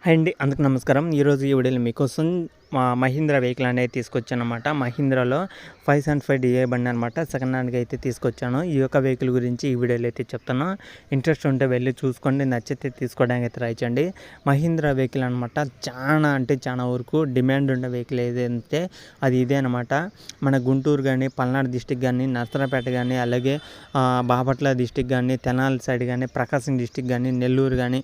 Hi అండి. అందరికి నమస్కారం. ఈరోజు ఈ వీడియోలో మీకోసం మహీంద్రా వెహికల్ అనేది తీసుకొచ్చానమాట. మహీంద్రాలో 575 డిఐ బండి అనమాట. సెకండ్ హ్యాండ్‌గా అయితే తీసుకొచ్చాను. ఈ యొక్క వెహికల్ గురించి ఈ వీడియోలో అయితే చెప్తాను. ఇంట్రెస్ట్ ఉంటే వెళ్ళి చూసుకోండి. నచ్చితే తీసుకోవడానికి అయితే ట్రై చేయండి. మహీంద్రా వెహికల్ అనమాట. చాలా వరకు డిమాండ్ ఉన్న వెహికల్ ఏదంటే అది ఇదే అనమాట. మన గుంటూరు కానీ, పల్నాడు డిస్టిక్ కానీ, నర్సరాపేట కానీ, అలాగే బాపట్ల డిస్టిక్ కానీ, తెనాలి సైడ్ కానీ, ప్రకాశం డిస్టిక్ కానీ, నెల్లూరు కానీ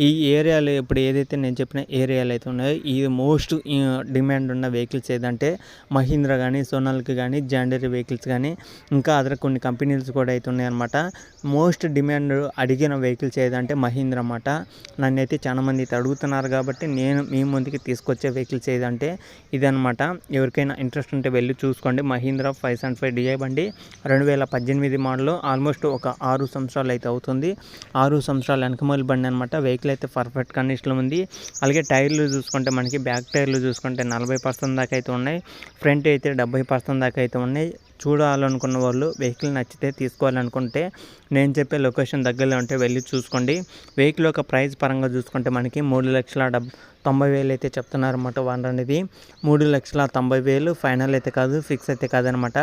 ఈ ఏరియాలో ఇప్పుడు ఏదైతే నేను చెప్పిన ఏరియాలు అయితే ఉన్నాయో ఇది మోస్ట్ డిమాండ్ ఉన్న వెహికల్స్ ఏదంటే మహీంద్రా కానీ, సోనాలికా కానీ, జాండరీ వెహికల్స్ కానీ, ఇంకా అదర్ కొన్ని కంపెనీస్ కూడా అయితే ఉన్నాయన్నమాట. మోస్ట్ డిమాండ్ అడిగిన వెహికల్స్ ఏదంటే మహీంద్రా అన్నమాట. నన్ను అయితే చాలామంది అయితే అడుగుతున్నారు కాబట్టి నేను మీ ముందుకి తీసుకొచ్చే వెహికల్స్ ఏదంటే ఇదనమాట. ఎవరికైనా ఇంట్రెస్ట్ ఉంటే వెళ్ళి చూసుకోండి. మహీంద్రా 575 డిఐ బండి 2018 మోడల్, ఆల్మోస్ట్ ఒక 6 సంవత్సరాలు అయితే అవుతుంది. 6 సంవత్సరాల వెనకమాల బండి అనమాట. వెహికల్ అయితే పర్ఫెక్ట్ కండిషన్లో ఉంది. అలాగే టైర్లు చూసుకుంటే మనకి బ్యాక్ టైర్లు చూసుకుంటే 40% దాకా అయితే ఉన్నాయి. ఫ్రంట్ అయితే 70% దాకా అయితే ఉన్నాయి. చూడాలనుకున్న వాళ్ళు వెహికల్ నచ్చితే తీసుకోవాలనుకుంటే నేను చెప్పే లొకేషన్ దగ్గరలో ఉంటే వెళ్ళి చూసుకోండి. వెహికల్ యొక్క ప్రైస్ పరంగా చూసుకుంటే మనకి 3,90,000 అయితే చెప్తున్నారు అన్నమాట. వన్ అనేది 3,90,000 ఫైనల్ అయితే కాదు, ఫిక్స్ అయితే కాదనమాట.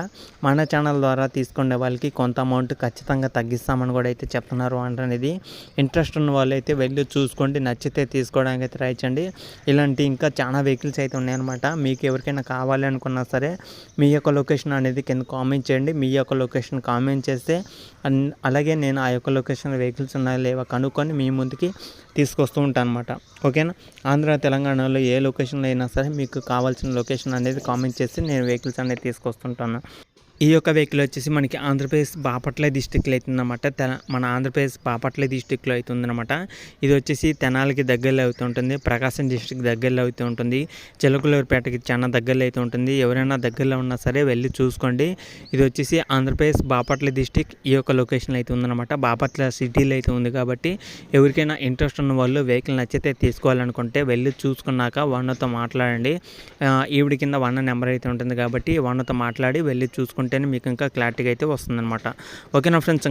మన ఛానల్ ద్వారా తీసుకునే వాళ్ళకి కొంత అమౌంట్ ఖచ్చితంగా తగ్గిస్తామని కూడా అయితే చెప్తున్నారు. వన్ అనేది ఇంట్రెస్ట్ ఉన్న వాళ్ళు అయితే వెళ్ళి చూసుకోండి. నచ్చితే తీసుకోవడానికి అయితే ట్రై చేయండి. ఇలాంటి ఇంకా చాలా వెహికల్స్ అయితే ఉన్నాయన్నమాట. మీకు ఎవరికైనా కావాలి అనుకున్నా సరే మీ యొక్క లొకేషన్ అనేది కింద కామెంట్ చేయండి. మీ యొక్క లొకేషన్ కామెంట్ చేస్తే అలాగే నేను ఆ యొక్క లొకేషన్ వెహికల్స్ ఉన్నాయో లేవో కనుక్కొని మీ ముందుకి తీసుకొస్తూ ఉంటాను అనమాట. ఓకేనా. ఆంధ్ర తెలంగాణలో ఏ లొకేషన్లో అయినా సరే మీకు కావాల్సిన లొకేషన్ అనేది కామెంట్ చేసి నేను వెహికల్స్ అనేది తీసుకొస్తుంటాను. ఈ యొక్క వెహికల్ వచ్చేసి మనకి ఆంధ్రప్రదేశ్ బాపట్ల డిస్టిక్లో అవుతుందన్నమాట. మన ఆంధ్రప్రదేశ్ బాపట్ల డిస్టిక్లో అవుతుందన్నమాట. ఇది వచ్చేసి తెనాలికి దగ్గరలో అవుతూ ఉంటుంది. ప్రకాశం డిస్టిక్ దగ్గరలో అవుతూ ఉంటుంది. చిలకలూరుపేటకి చాలా దగ్గరలో అయితే ఉంటుంది. ఎవరైనా దగ్గరలో ఉన్నా సరే వెళ్ళి చూసుకోండి. ఇది వచ్చేసి ఆంధ్రప్రదేశ్ బాపట్ల డిస్టిక్ ఈ యొక్క లొకేషన్లో అయితే ఉందన్నమాట. బాపట్ల సిటీలో అయితే ఉంది కాబట్టి ఎవరికైనా ఇంట్రెస్ట్ ఉన్న వాళ్ళు వెహికల్ నచ్చితే తీసుకోవాలనుకుంటే వెళ్ళి చూసుకున్నాక వన్తో మాట్లాడండి. ఈవిడ కింద వన్ నెంబర్ అయితే ఉంటుంది కాబట్టి వన్తో మాట్లాడి వెళ్ళి చూసుకుంటే మీకు ఇంకా క్లారిటీగా అయితే వస్తుందన్నమాట. ఓకేనా ఫ్రెండ్స్.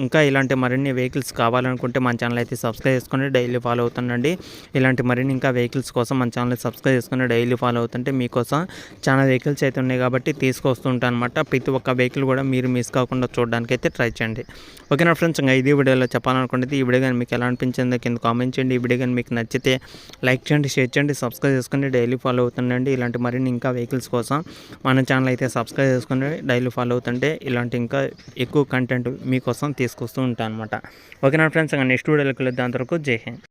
ఇంకా ఇలాంటి మరిన్ని వెహికల్స్ కావాలనుకుంటే మన ఛానల్ అయితే సబ్స్క్రైబ్ చేసుకొని డైలీ ఫాలో అవుతుండండి. ఇలాంటి మరిన్ని ఇంకా వెహికల్స్ కోసం మన ఛానల్ సబ్స్క్రైబ్ చేసుకొని డైలీ ఫాలో అవుతుంటే మీకోసం చాలా వెహికల్స్ అయితే ఉన్నాయి కాబట్టి తీసుకొస్తుంటాను అనమాట. ప్రతి ఒక్క వెహికల్ కూడా మీరు మిస్ కాకుండా చూడడానికి అయితే ట్రై చేయండి. ఓకేనా ఫ్రెండ్స్. ఇంకా ఇది వీడియోలో చెప్పాలనుకుంటే ఈ వీడియో కానీ మీకు ఎలా అనిపించిందో కింద కామెంట్ చేయండి. ఈ వీడియో కానీ మీకు నచ్చితే లైక్ చేయండి, షేర్ చేయండి, సబ్స్క్రైబ్ చేసుకొని డైలీ ఫాలో అవుతుండండి. ఇలాంటి మరిన్ని ఇంకా వెహికల్స్ కోసం మన ఛానల్ అయితే సబ్స్క్రైబ్ చేసుకొని డైలీ ఫాలో అవుతుంటే ఇలాంటి ఇంకా ఎక్కువ కంటెంట్ మీకోసం తీసుకొస్తూ ఉంటాను అనమాట. ఓకేనా ఫ్రెండ్స్. ఇంకా నెక్స్ట్ వీడియోలోకి వెళ్తే అంతవరకు జై హింద్.